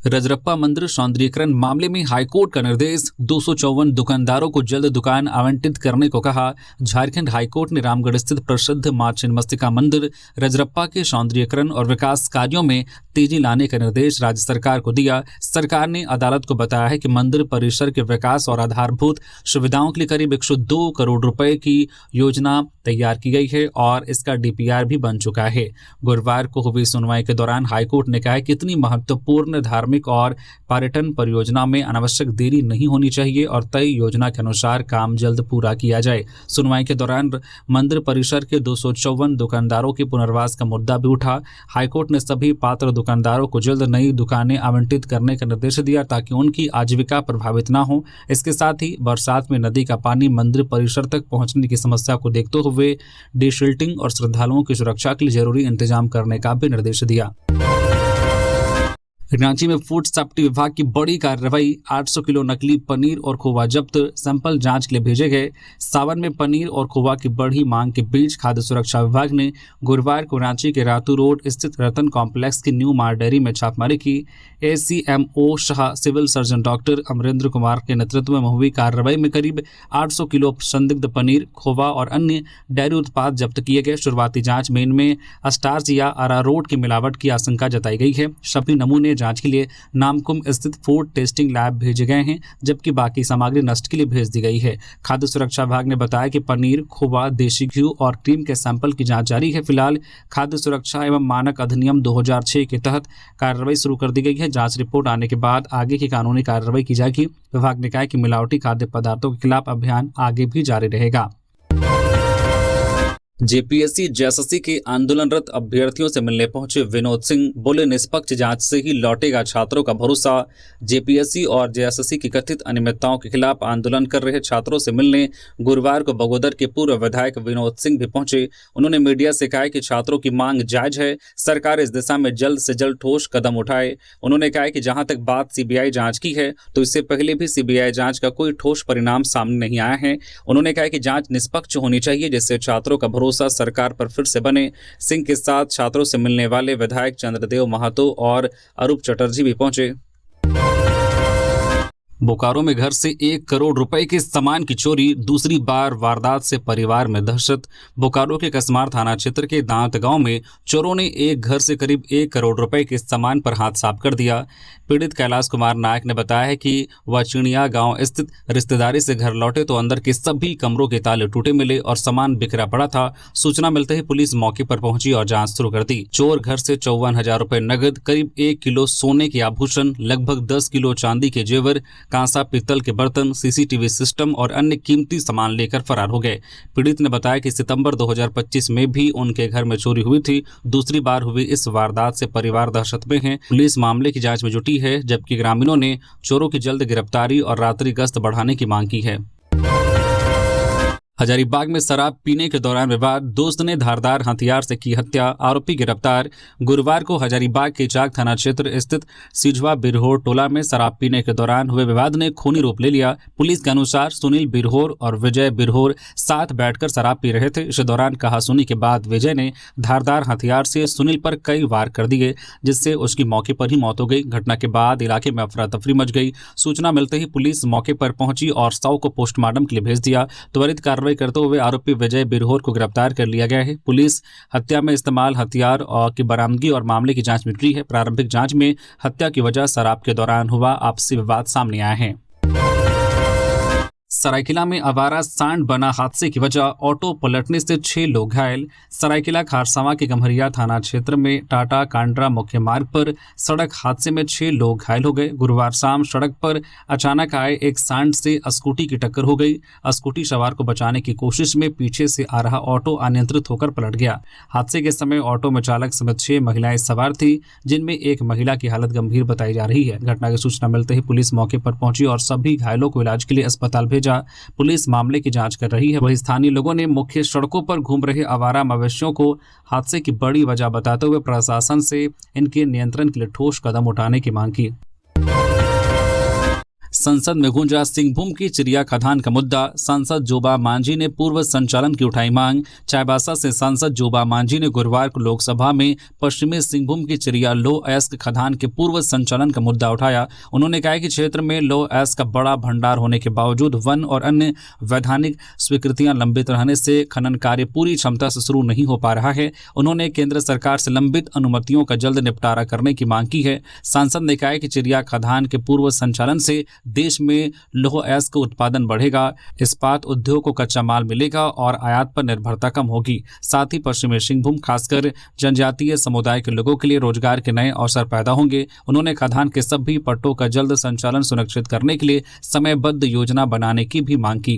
रजरप्पा मंदिर सौंदर्यीकरण मामले में हाईकोर्ट का निर्देश, 254 दुकानदारों को जल्द दुकान आवंटित करने को कहा। झारखंड हाईकोर्ट ने रामगढ़ स्थित प्रसिद्ध मां छिन्नमस्तिका मंदिर रजरप्पा के सौंदर्यीकरण और विकास कार्यों में तेजी लाने का निर्देश राज्य सरकार को दिया। सरकार ने अदालत को बताया है कि मंदिर परिसर के विकास और आधारभूत सुविधाओं के लिए करीब 102 करोड़ रुपए की योजना तैयार की गई है और इसका DPR भी बन चुका है। गुरुवार को हुई सुनवाई के दौरान हाईकोर्ट ने कहा कि इतनी महत्वपूर्ण धार्मिक और पर्यटन परियोजना में अनावश्यक देरी नहीं होनी चाहिए और तय योजना के अनुसार काम जल्द पूरा किया जाए। सुनवाई के दौरान मंदिर परिसर के 254 दुकानदारों के पुनर्वास का मुद्दा भी उठा। हाईकोर्ट ने सभी पात्र दुकानदारों को जल्द नई दुकानें आवंटित करने का निर्देश दिया ताकि उनकी आजीविका प्रभावित न हो। इसके साथ ही बरसात में नदी का पानी मंदिर परिसर तक पहुंचने की समस्या को देखते हुए डिशिल्टिंग और श्रद्धालुओं की सुरक्षा के लिए जरूरी इंतजाम करने का भी निर्देश दिया। रांची में फूड सेफ्टी विभाग की बड़ी कार्रवाई, 800 किलो नकली पनीर और खोवा जब्त, सैंपल जांच के लिए भेजे गए। सावन में पनीर और खोवा की बढ़ी मांग के बीच खाद्य सुरक्षा विभाग ने गुरुवार को रांची के रातू रोड स्थित रतन कॉम्प्लेक्स की न्यू मार डेयरी में छापेमारी की। ACMO Shah civil surgeon doctor Amarendra Kumar के नेतृत्व में हुई कार्रवाई में करीब 800 किलो संदिग्ध पनीर, खोवा और अन्य डेयरी उत्पाद जब्त किए गए। शुरुआती जांच में इनमें स्टार्च या अरारोट की मिलावट की आशंका जताई गई है। सभी नमूने जांच के लिए नामकुम स्थित फूड टेस्टिंग लैब भेजे गए हैं, जबकि बाकी सामग्री नष्ट के लिए भेज दी गई है। खाद्य सुरक्षा विभाग ने बताया कि पनीर, खोवा, देशी घी और क्रीम के सैंपल की जांच जारी है। फिलहाल खाद्य सुरक्षा एवं मानक अधिनियम 2006 के तहत कार्रवाई शुरू कर दी गई है। जांच रिपोर्ट आने के बाद आगे की कानूनी कार्रवाई की जाएगी। विभाग ने कहा कि मिलावटी खाद्य पदार्थों के खिलाफ अभियान आगे भी जारी रहेगा। जेपीएससी जेएसएससी के आंदोलनरत अभ्यर्थियों से मिलने पहुंचे विनोद सिंह बोले, निष्पक्ष जांच से ही लौटेगा छात्रों का भरोसा। जेपीएससी और जेएसएससी की कथित अनियमितताओं के खिलाफ आंदोलन कर रहे छात्रों से मिलने गुरुवार को बगोदर के पूर्व विधायक विनोद सिंह भी पहुंचे। उन्होंने मीडिया से कहा कि छात्रों की मांग जायज है, सरकार इस दिशा में जल्द से जल्द ठोस कदम उठाए। उन्होंने कहा कि जहां तक बात सीबीआई जांच की है, तो इससे पहले भी सीबीआई जांच का कोई ठोस परिणाम सामने नहीं आया है। उन्होंने कहा कि जांच निष्पक्ष होनी चाहिए, जिससे छात्रों का भरोसा सरकार पर फिर से बने। सिंह के साथ छात्रों से मिलने वाले विधायक चंद्रदेव महातो और अरूप चटर्जी भी पहुंचे। बोकारो में घर से 1 करोड़ रुपए के सामान की चोरी, दूसरी बार वारदात से परिवार में दहशत। बोकारो के कसमार थाना क्षेत्र के दांत गांव में चोरों ने एक घर से करीब 1 करोड़ रुपए के सामान पर हाथ साफ कर दिया। पीड़ित कैलाश कुमार नायक ने बताया है कि वह चिड़िया गांव स्थित रिश्तेदारी से घर लौटे तो अंदर के सभी कमरों के ताले टूटे मिले और सामान बिखरा पड़ा था। सूचना मिलते ही पुलिस मौके पर पहुंची और जांच शुरू कर दी। चोर घर से 54,000 रुपए नगद, करीब 1 किलो सोने के आभूषण, लगभग 10 किलो चांदी के जेवर, कांसा पीतल के बर्तन, सीसीटीवी सिस्टम और अन्य कीमती सामान लेकर फरार हो गए। पीड़ित ने बताया कि सितंबर 2025 में भी उनके घर में चोरी हुई थी। दूसरी बार हुई इस वारदात से परिवार दहशत में है। पुलिस मामले की जांच में जुटी है, जबकि ग्रामीणों ने चोरों की जल्द गिरफ्तारी और रात्रि गश्त बढ़ाने की मांग की है। हजारीबाग में शराब पीने के दौरान विवाद, दोस्त ने धारदार हथियार से की हत्या, आरोपी गिरफ्तार। गुरुवार को हजारीबाग के चाक थाना क्षेत्र स्थित सिझवा बिरहोर टोला में शराब पीने के दौरान हुए विवाद ने खूनी रूप ले लिया। पुलिस के अनुसार सुनील बिरहोर और विजय बिरहोर साथ बैठकर शराब पी रहे थे। इस दौरान कहासुनी के बाद विजय ने धारदार हथियार से सुनील पर कई वार कर दिए, जिससे उसकी मौके पर ही मौत हो गई। घटना के बाद इलाके में अफरा तफरी मच गई। सूचना मिलते ही पुलिस मौके पर पहुंची और शव को पोस्टमार्टम के लिए भेज दिया। त्वरित कार्रवाई करते हुए आरोपी विजय बिरहोर को गिरफ्तार कर लिया गया है। पुलिस हत्या में इस्तेमाल हथियार और की बरामदगी और मामले की जांच में जुटी है। प्रारंभिक जांच में हत्या की वजह शराब के दौरान हुआ आपसी विवाद सामने आया है। सरायकेला में आवारा सांड बना हादसे की वजह, ऑटो पलटने से 6 लोग घायल। सरायकेला खारसावा के गम्हरिया थाना क्षेत्र में टाटा कांड्रा मुख्य मार्ग पर सड़क हादसे में 6 लोग घायल हो गए। गुरुवार शाम सड़क पर अचानक आए एक सांड से स्कूटी की टक्कर हो गई। स्कूटी सवार को बचाने की कोशिश में पीछे से आ रहा ऑटो अनियंत्रित होकर पलट गया। हादसे के समय ऑटो में चालक समेत 6 महिलाएं सवार थी, जिनमें एक महिला की हालत गंभीर बताई जा रही है। घटना की सूचना मिलते ही पुलिस मौके पर पहुंची और सभी घायलों को इलाज के लिए अस्पताल भेजा। पुलिस मामले की जांच कर रही है। वहीं स्थानीय लोगों ने मुख्य सड़कों पर घूम रहे आवारा मवेशियों को हादसे की बड़ी वजह बताते हुए प्रशासन से इनके नियंत्रण के लिए ठोस कदम उठाने की मांग की। संसद में गूंजा सिंहभूम की चिड़िया खदान का मुद्दा, सांसद जोबा मांझी ने पूर्व संचालन की उठाई मांग। चाईबासा से सांसद जोबा मांझी ने गुरुवार को लोकसभा में पश्चिमी सिंहभूम की चिड़िया लो एस्क खदान के पूर्व संचालन का मुद्दा उठाया। उन्होंने कहा कि क्षेत्र में लो एस्क का बड़ा भंडार होने के बावजूद वन और अन्य वैधानिक स्वीकृतियां लंबित रहने से खनन कार्य पूरी क्षमता से शुरू नहीं हो पा रहा है। उन्होंने केंद्र सरकार से लंबित अनुमतियों का जल्द निपटारा करने की मांग की है। सांसद ने कहा कि चिड़िया खदान के पूर्व संचालन से देश में लौह अयस्क का उत्पादन बढ़ेगा, इस्पात उद्योग को कच्चा माल मिलेगा और आयात पर निर्भरता कम होगी। साथ ही पश्चिमी सिंहभूम खासकर जनजातीय समुदाय के लोगों के लिए रोजगार के नए अवसर पैदा होंगे। उन्होंने खदान के सभी पट्टों का जल्द संचालन सुनिश्चित करने के लिए समयबद्ध योजना बनाने की भी मांग की।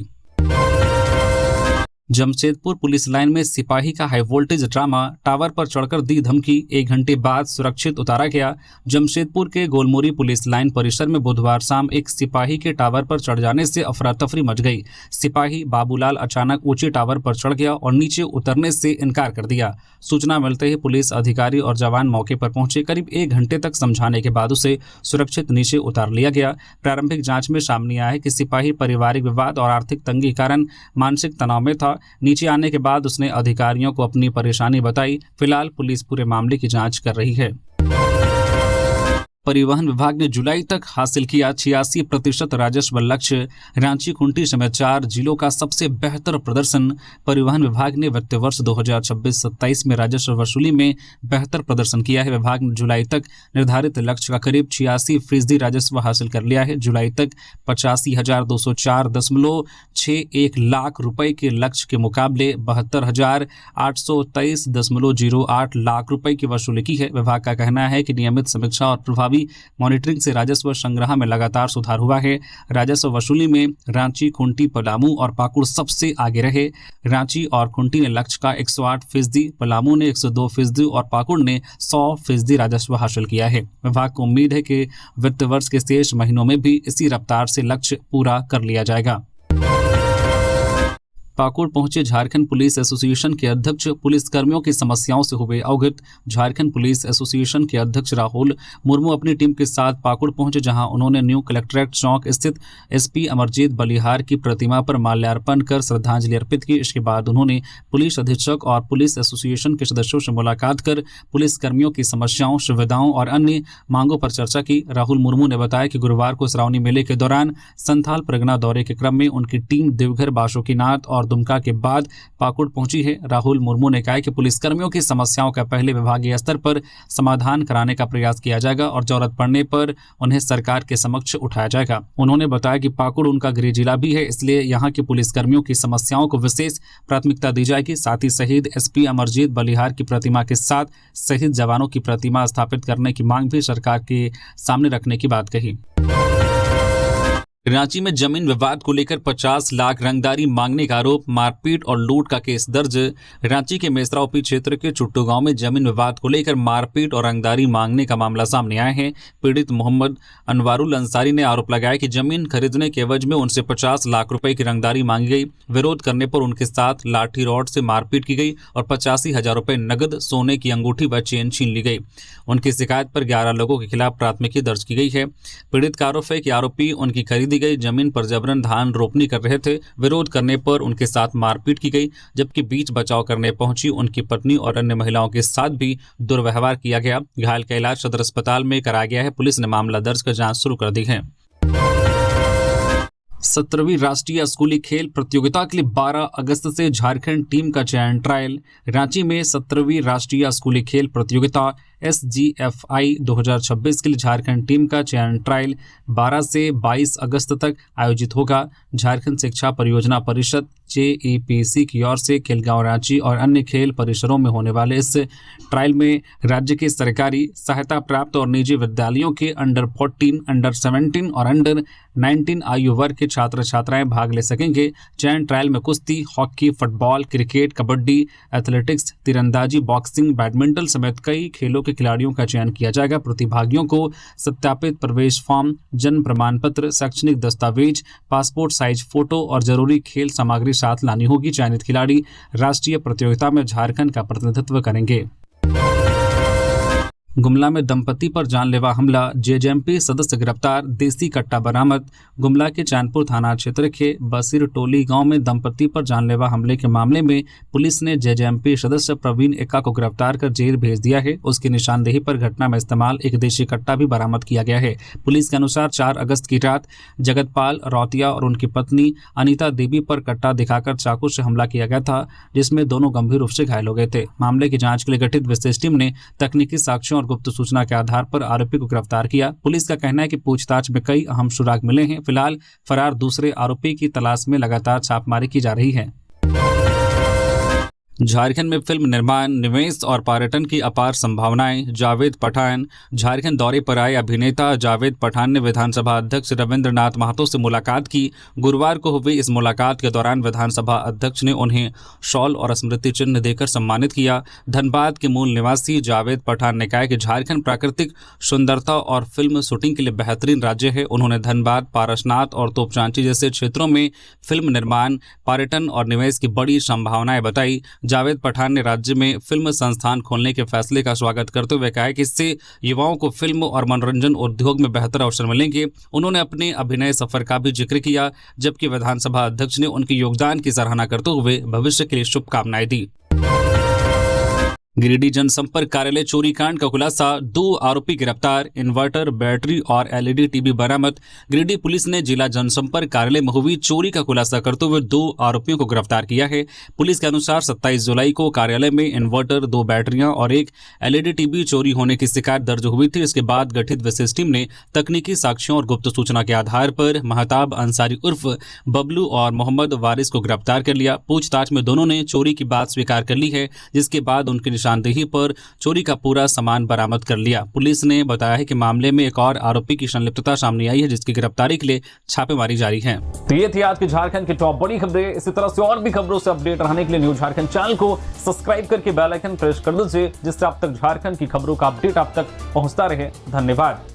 जमशेदपुर पुलिस लाइन में सिपाही का हाई वोल्टेज ड्रामा, टावर पर चढ़कर दी धमकी, 1 घंटे बाद सुरक्षित उतारा गया। जमशेदपुर के गोलमुरी पुलिस लाइन परिसर में बुधवार शाम एक सिपाही के टावर पर चढ़ जाने से अफरा तफरी मच गई। सिपाही बाबूलाल अचानक ऊंचे टावर पर चढ़ गया और नीचे उतरने से इनकार कर दिया। सूचना मिलते ही पुलिस अधिकारी और जवान मौके पर पहुंचे। करीब 1 घंटे तक समझाने के बाद उसे सुरक्षित नीचे उतार लिया गया। प्रारंभिक जांच में सामने आया है कि सिपाही पारिवारिक विवाद और आर्थिक तंगी के कारण मानसिक तनाव में था। नीचे आने के बाद उसने अधिकारियों को अपनी परेशानी बताई। फिलहाल पुलिस पूरे मामले की जांच कर रही है। परिवहन विभाग ने जुलाई तक हासिल किया 86% राजस्व लक्ष्य, रांची खूंटी समेत 4 जिलों का सबसे बेहतर प्रदर्शन। परिवहन विभाग ने वित्त वर्ष 2026-27 में राजस्व वसूली में बेहतर प्रदर्शन किया है। विभाग ने जुलाई तक निर्धारित लक्ष्य का करीब 86% राजस्व हासिल कर लिया है। जुलाई तक 85,204.61 लाख रुपए के लक्ष्य के मुकाबले 72,823.08 लाख रुपए की वसूली की है। विभाग का कहना है कि नियमित समीक्षा और प्रभावी मॉनिटरिंग से राजस्व संग्रह में लगातार सुधार हुआ है। राजस्व वसूली में रांची, खूंटी, पलामू और पाकुड़ सबसे आगे रहे। रांची और खूंटी ने लक्ष्य का 108%, पलामू ने 102% और पाकुड़ ने 100% राजस्व हासिल किया है। विभाग को उम्मीद है कि वित्त वर्ष के शेष महीनों में भी इसी रफ्तार से लक्ष्य पूरा कर लिया जाएगा। पाकुड़ पहुंचे झारखंड पुलिस एसोसिएशन के अध्यक्ष, पुलिसकर्मियों की समस्याओं से हुए अवगत। झारखंड पुलिस एसोसिएशन के अध्यक्ष राहुल मुर्मू अपनी टीम के साथ पाकुड़ पहुंचे, जहां उन्होंने न्यू कलेक्ट्रेट चौक स्थित एसपी अमरजीत बलिहार की प्रतिमा पर माल्यार्पण कर श्रद्धांजलि अर्पित की। इसके बाद उन्होंने पुलिस अधीक्षक और पुलिस एसोसिएशन के सदस्यों से मुलाकात कर पुलिसकर्मियों की समस्याओं, सुविधाओं और अन्य मांगों पर चर्चा की। राहुल मुर्मू ने बताया कि गुरुवार को श्रावणी मेले के दौरान संथाल परगना दौरे के क्रम में उनकी टीम देवघर, बासुकीनाथ और दुमका के बाद पाकुड़ पहुंची है। राहुल मुर्मू ने कहा कि पुलिसकर्मियों की समस्याओं का पहले विभागीय स्तर पर समाधान कराने का प्रयास किया जाएगा और जरूरत पड़ने पर उन्हें सरकार के समक्ष उठाया जाएगा। उन्होंने बताया कि पाकुड़ उनका गृह जिला भी है, इसलिए यहां के पुलिसकर्मियों की समस्याओं को विशेष प्राथमिकता दी जाएगी। साथ ही शहीद एसपी अमरजीत बलिहार की प्रतिमा के साथ शहीद जवानों की प्रतिमा स्थापित करने की मांग भी सरकार के सामने रखने की बात कही। रांची में जमीन विवाद को लेकर 50 लाख रंगदारी मांगने का आरोप, मारपीट और लूट का केस दर्ज। रांची के मेसरा ओपी क्षेत्र के चुट्टू गांव में जमीन विवाद को लेकर मारपीट और रंगदारी मांगने का मामला सामने आया है। पीड़ित मोहम्मद अनवारुल अंसारी ने आरोप लगाया कि जमीन खरीदने के एवज में उनसे 50 लाख रुपए की रंगदारी मांगी गई। विरोध करने पर उनके साथ लाठी रॉड से मारपीट की गई और 85,000 रुपए नगद, सोने की अंगूठी व चेन छीन ली गई। उनकी शिकायत पर 11 लोगों के खिलाफ प्राथमिकी दर्ज की गई है। पीड़ित का आरोप है कि आरोपी उनकी खरीदी गई जमीन पर जबरन धान रोपनी कर रहे थे। विरोध करने पर उनके साथ मारपीट की गई, जबकि बीच बचाव करने पहुंची उनकी पत्नी और अन्य महिलाओं के साथ भी दुर्व्यवहार किया गया। घायल का इलाज सदर अस्पताल में कराया गया है। पुलिस ने मामला दर्ज कर जांच शुरू कर दी है। 17वीं राष्ट्रीय स्कूली खेल प्रतियोगिता के लिए 12 अगस्त से झारखंड टीम का चयन ट्रायल। रांची में 17वीं राष्ट्रीय स्कूली खेल प्रतियोगिता SGFI 2026 के लिए झारखंड टीम का चयन ट्रायल 12 से 22 अगस्त तक आयोजित होगा। झारखंड शिक्षा परियोजना परिषद JEPC की ओर से खेलगांव, रांची और अन्य खेल परिसरों में होने वाले इस ट्रायल में राज्य के सरकारी सहायता प्राप्त और निजी विद्यालयों के अंडर 14, अंडर 17 और अंडर 19 आयु वर्ग के छात्र छात्राएं भाग ले सकेंगे। चयन ट्रायल में कुश्ती, hockey, football, cricket, kabaddi, athletics, तीरंदाजी, बॉक्सिंग, बैडमिंटन समेत कई खेलों के खिलाड़ियों का चयन किया जाएगा। प्रतिभागियों को सत्यापित प्रवेश फॉर्म, जन्म प्रमाण पत्र, शैक्षणिक दस्तावेज, पासपोर्ट साइज फोटो और जरूरी खेल सामग्री साथ लानी होगी। चयनित खिलाड़ी राष्ट्रीय प्रतियोगिता में झारखंड का प्रतिनिधित्व करेंगे। गुमला में दंपति पर जानलेवा हमला, JJMP सदस्य गिरफ्तार, देसी कट्टा बरामद। गुमला के चैनपुर थाना क्षेत्र के बसीर टोली गांव में दंपति पर जानलेवा हमले के मामले में पुलिस ने JJMP सदस्य प्रवीण एक्का को गिरफ्तार कर जेल भेज दिया है। उसकी निशानदेही पर घटना में इस्तेमाल एक देशी कट्टा भी बरामद किया गया है। पुलिस के अनुसार 4 अगस्त की रात जगतपाल रौतिया और उनकी पत्नी अनिता देवी पर कट्टा दिखाकर चाकू से हमला किया गया था, जिसमें दोनों गंभीर रूप से घायल हो गए थे। मामले की जांच के लिए गठित विशेष टीम ने तकनीकी साक्ष्यों और गुप्त सूचना के आधार पर आरोपी को गिरफ्तार किया। पुलिस का कहना है कि पूछताछ में कई अहम सुराग मिले हैं। फिलहाल फरार दूसरे आरोपी की तलाश में लगातार छापेमारी की जा रही है। झारखंड में फिल्म निर्माण, निवेश और पर्यटन की अपार संभावनाएं। जावेद पठान। झारखंड दौरे पर आए अभिनेता जावेद पठान ने विधानसभा अध्यक्ष रविंद्रनाथ महतो से मुलाकात की। गुरुवार को हुई इस मुलाकात के दौरान विधानसभा अध्यक्ष ने उन्हें शॉल और स्मृति चिन्ह देकर सम्मानित किया। धनबाद के मूल निवासी जावेद पठान ने कहा कि झारखंड प्राकृतिक सुंदरता और फिल्म शूटिंग के लिए बेहतरीन राज्य है। उन्होंने धनबाद, पारसनाथ और तोपचांची जैसे क्षेत्रों में फिल्म निर्माण, पर्यटन और निवेश की बड़ी संभावनाएं बताई। जावेद पठान ने राज्य में फिल्म संस्थान खोलने के फैसले का स्वागत करते हुए कहा कि इससे युवाओं को फिल्म और मनोरंजन उद्योग में बेहतर अवसर मिलेंगे। उन्होंने अपने अभिनय सफर का भी जिक्र किया, जबकि विधानसभा अध्यक्ष ने उनके योगदान की सराहना करते हुए भविष्य के लिए शुभकामनाएं दी। गिरिडीह जनसंपर्क कार्यालय चोरी कांड का खुलासा, 2 आरोपी गिरफ्तार, इन्वर्टर, बैटरी और एलईडी टीवी बरामद। गिरिडीह पुलिस ने जिला जनसंपर्क कार्यालय में हुई चोरी का खुलासा करते हुए 2 आरोपियों को गिरफ्तार किया है। पुलिस के अनुसार 27 जुलाई को कार्यालय में इन्वर्टर, 2 बैटरियां और 1 एलईडी टीवी चोरी होने की शिकायत दर्ज हुई थी। इसके बाद गठित विशेष टीम ने तकनीकी साक्ष्यों और गुप्त सूचना के आधार पर महताब अंसारी उर्फ बबलू और मोहम्मद वारिस को गिरफ्तार कर लिया। पूछताछ में दोनों ने चोरी की बात स्वीकार कर ली है, जिसके बाद उनकी निशानदेही पर चोरी का पूरा सामान बरामद कर लिया। पुलिस ने बताया है कि मामले में एक और आरोपी की संलिप्तता सामने आई है, जिसकी गिरफ्तारी के लिए छापेमारी जारी है। तो ये थी आज के झारखंड की टॉप बड़ी खबरें। इसी तरह से और भी खबरों से अपडेट रहने के लिए न्यूज़ झारखंड चैनल को सब्सक्राइब करके बेल आइकन प्रेस कर दीजिए, जिससे अब तक झारखंड की खबरों का अपडेट आप तक पहुंचता रहे। धन्यवाद।